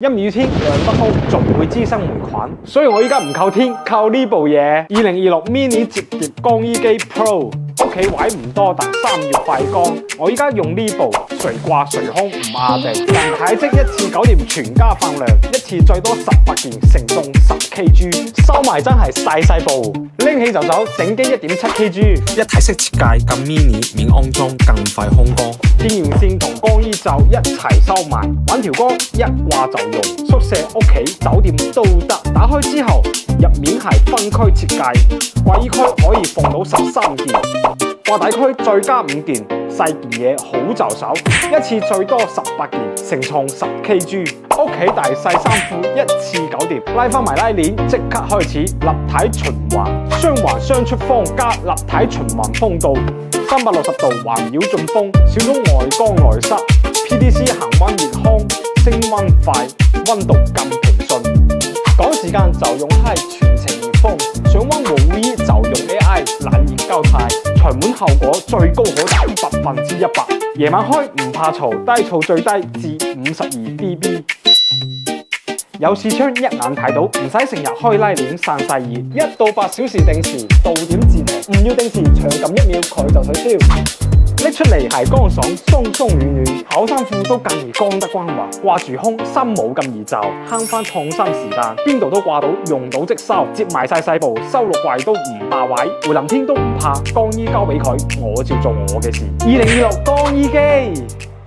陰雨天涼得好，仲會滋生霉菌，所以我依家唔靠天，靠呢部嘢。2026 mini 摺疊乾衣機 Pro， 屋企位唔多，但3月快乾。我依家用呢部，隨掛隨空唔壓地，人體積一次搞掂全家飯量，一次最多18件，承重10kg， 收埋真係細部，拎起就走，整機1.7kg， 一體式設計咁 mini， 免安裝，更快烘乾。電源線同乾衣袖一齊收埋，玩條光一掛就用，宿舍、屋企、酒店都得。打開之後，入面係分區設計，掛衣區可以放到13件，掛底區再加5件，細件嘢好就手，一次最多18件，承重10kg。屋企大細衫褲一次搞掂，拉翻埋拉鏈，即刻開始立體循環，雙環雙出風加立體循環風度，360度環繞進風，少咗外乾內濕 ，PDC 恒溫熱空，升溫快，溫度更平順。趕時間就用 High 全程熱風，想溫和會議就用 AI 冷熱交替，除蟎效果最高可達100%。夜晚開唔怕嘈，低噪最低至52dB。有視窗一眼睇到，唔使成日開拉鏈散晒熱，1到8小時定時，到點自停，唔要定時長撳1秒佢就取消。拎出嚟係乾爽，鬆鬆軟軟，厚衫褲都更易乾得均勻，掛住空心冇咁易皺，慳翻創新時間，邊度都掛到，用到即收，接埋晒細部，收落櫃都唔霸位，回臨天都唔怕，乾衣交俾佢，我照做我嘅事。2026乾衣機。